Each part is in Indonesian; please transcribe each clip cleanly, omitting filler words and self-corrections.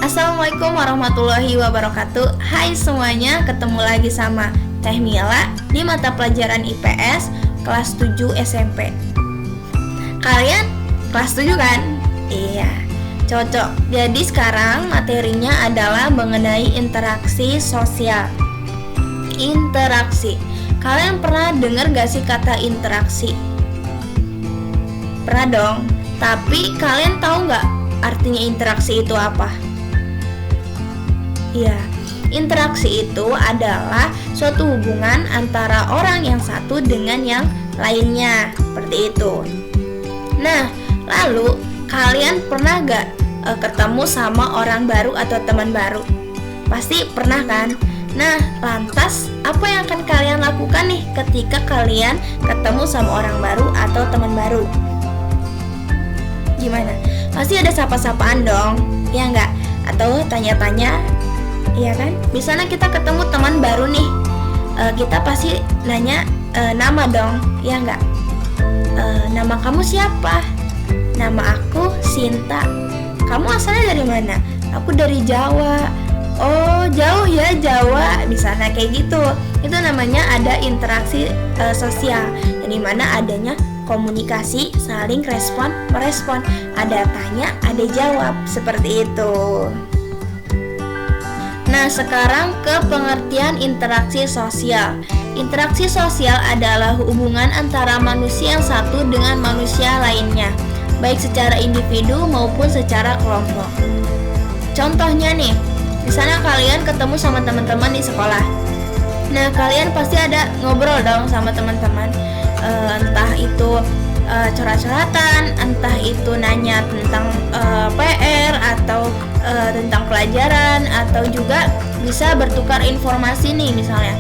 Assalamualaikum warahmatullahi wabarakatuh. Hai semuanya, ketemu lagi sama Teh Mila di mata pelajaran IPS kelas 7 SMP. Kalian kelas 7 kan? Iya, cocok. Jadi sekarang materinya adalah mengenai interaksi sosial. Interaksi. Kalian pernah dengar gak sih kata interaksi? Pernah dong. Tapi kalian tahu gak artinya interaksi itu apa? Ya, interaksi itu adalah suatu hubungan antara orang yang satu dengan yang lainnya, seperti itu. Nah, lalu kalian pernah gak ketemu sama orang baru atau teman baru? Pasti pernah kan? Nah, lantas apa yang akan kalian lakukan nih ketika kalian ketemu sama orang baru atau teman baru? Gimana? Pasti ada sapa-sapaan dong, ya enggak? Atau tanya-tanya, iya kan? Misalnya kita ketemu teman baru nih, kita pasti nanya nama dong, ya enggak? Nama kamu siapa? Nama aku Sinta. Kamu asalnya dari mana? Aku dari Jawa. Oh, jauh ya Jawa, misalnya kayak gitu. Itu namanya ada interaksi sosial, di mana adanya komunikasi, saling respon merespon, ada tanya, ada jawab, seperti itu. Nah, sekarang ke pengertian interaksi sosial. Interaksi sosial adalah hubungan antara manusia yang satu dengan manusia lainnya, baik secara individu maupun secara kelompok. Contohnya nih, misalnya kalian ketemu sama teman-teman di sekolah. Nah, kalian pasti ada ngobrol dong sama teman-teman, entah itu curhat-curhatan, entah itu nanya tentang PR atau tentang pelajaran, atau juga bisa bertukar informasi nih misalnya.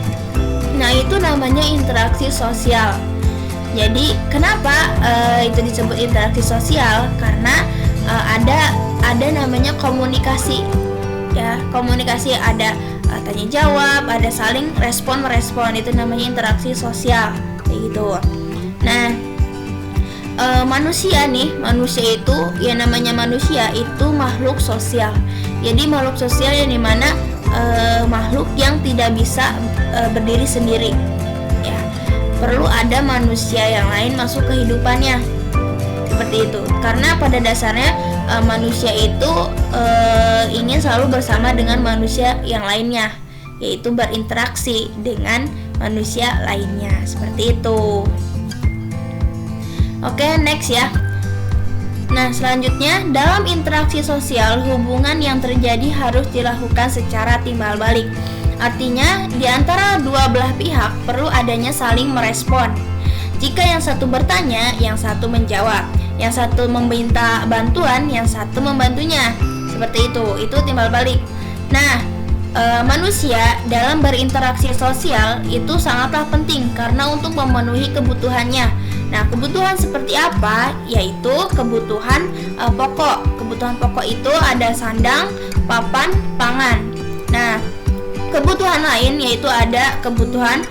Nah, itu namanya interaksi sosial. Jadi kenapa itu disebut interaksi sosial? Karena ada namanya komunikasi. Ya, komunikasi ada tanya jawab, ada saling respon merespon, itu namanya interaksi sosial kayak gitu. Nah, manusia itu ya, namanya manusia itu makhluk sosial. Jadi makhluk sosial yang dimana makhluk yang tidak bisa berdiri sendiri. Ya, perlu ada manusia yang lain masuk kehidupannya, seperti itu. Karena pada dasarnya manusia itu ingin selalu bersama dengan manusia yang lainnya, yaitu berinteraksi dengan manusia lainnya, seperti itu. Oke, next ya. Nah, selanjutnya, dalam interaksi sosial, hubungan yang terjadi harus dilakukan secara timbal balik. Artinya, di antara dua belah pihak perlu adanya saling merespon. Jika yang satu bertanya, yang satu menjawab. Yang satu meminta bantuan, yang satu membantunya. Seperti itu timbal balik. Nah, manusia dalam berinteraksi sosial itu sangatlah penting karena untuk memenuhi kebutuhannya. Nah, kebutuhan seperti apa? Yaitu kebutuhan pokok. Kebutuhan pokok itu ada sandang, papan, pangan. Nah, kebutuhan lain yaitu ada kebutuhan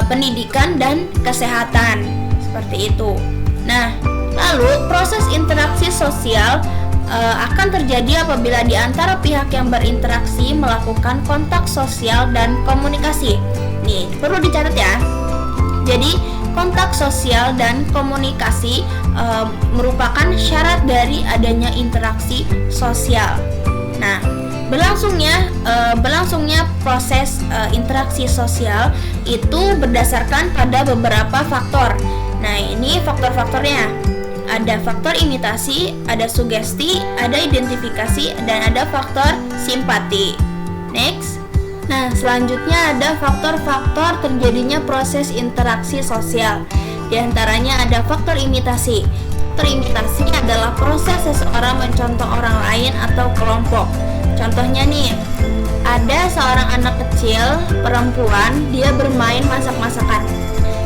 pendidikan dan kesehatan. Seperti itu. Nah, lalu proses interaksi sosial akan terjadi apabila di antara pihak yang berinteraksi melakukan kontak sosial dan komunikasi. Nih, perlu dicatat ya. Jadi, kontak sosial dan komunikasi merupakan syarat dari adanya interaksi sosial. Nah, berlangsungnya proses interaksi sosial itu berdasarkan pada beberapa faktor. Nah, ini faktor-faktornya. Ada faktor imitasi, ada sugesti, ada identifikasi, dan ada faktor simpati. Next. Nah, selanjutnya ada faktor-faktor terjadinya proses interaksi sosial. Di antaranya ada faktor imitasi. Faktor imitasi adalah proses seseorang mencontoh orang lain atau kelompok. Contohnya nih, ada seorang anak kecil perempuan, dia bermain masak-masakan.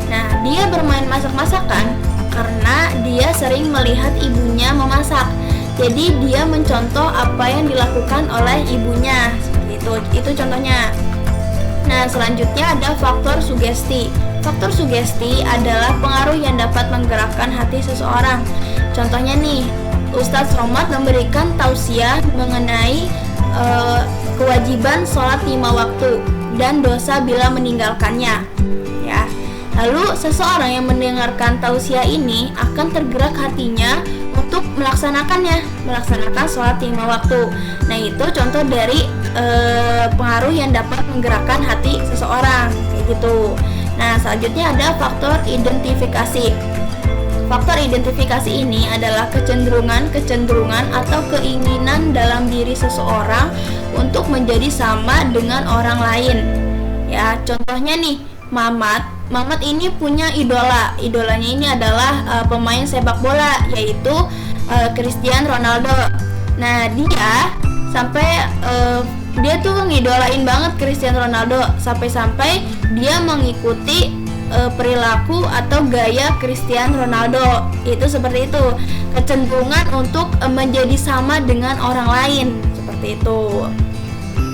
Nah, dia bermain masak-masakan karena dia sering melihat ibunya memasak. Jadi dia mencontoh apa yang dilakukan oleh ibunya. Seperti itu contohnya. Nah, selanjutnya ada faktor sugesti. Faktor sugesti adalah pengaruh yang dapat menggerakkan hati seseorang. Contohnya nih, Ustadz Somad memberikan tausiah mengenai kewajiban sholat 5 waktu dan dosa bila meninggalkannya. Ya. Lalu seseorang yang mendengarkan tausiah ini akan tergerak hatinya untuk melaksanakan sholat 5 waktu. Nah, itu contoh dari pengaruh yang dapat menggerakkan hati seseorang, kayak gitu. Nah, selanjutnya ada faktor identifikasi. Faktor identifikasi ini adalah kecenderungan atau keinginan dalam diri seseorang untuk menjadi sama dengan orang lain. Ya, contohnya nih, Mamat ini punya idola. Idolanya ini adalah pemain sepak bola, yaitu Cristiano Ronaldo. Nah, dia tuh ngidolain banget Cristiano Ronaldo sampai dia mengikuti perilaku atau gaya Cristiano Ronaldo. Itu seperti itu, kecenderungan untuk menjadi sama dengan orang lain, seperti itu.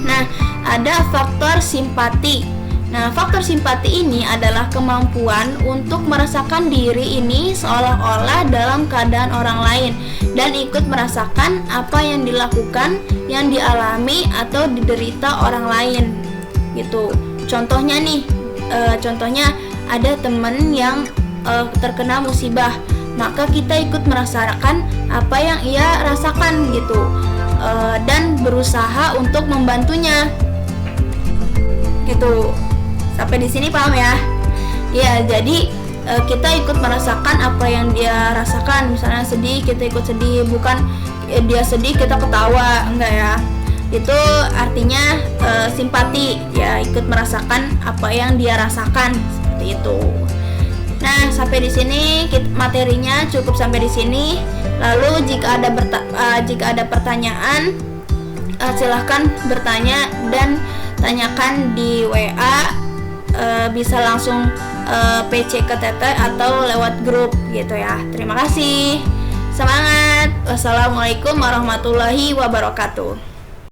Nah, ada faktor simpati. Nah, faktor simpati ini adalah kemampuan untuk merasakan diri ini seolah-olah dalam keadaan orang lain dan ikut merasakan apa yang dilakukan, yang dialami atau diderita orang lain, gitu. Contohnya ada teman yang terkena musibah, maka kita ikut merasakan apa yang ia rasakan, gitu, dan berusaha untuk membantunya, gitu. Sampai di sini paham ya? Ya, jadi kita ikut merasakan apa yang dia rasakan. Misalnya sedih, kita ikut sedih, bukan dia sedih kita ketawa, enggak ya. Itu artinya simpati, ya, ikut merasakan apa yang dia rasakan, seperti itu. Nah, sampai di sini materinya cukup sampai di sini. Lalu jika ada pertanyaan, silahkan bertanya dan tanyakan di WA. Bisa langsung PC ke Teteh atau lewat grup, gitu ya. Terima kasih. Semangat. Wassalamualaikum warahmatullahi wabarakatuh.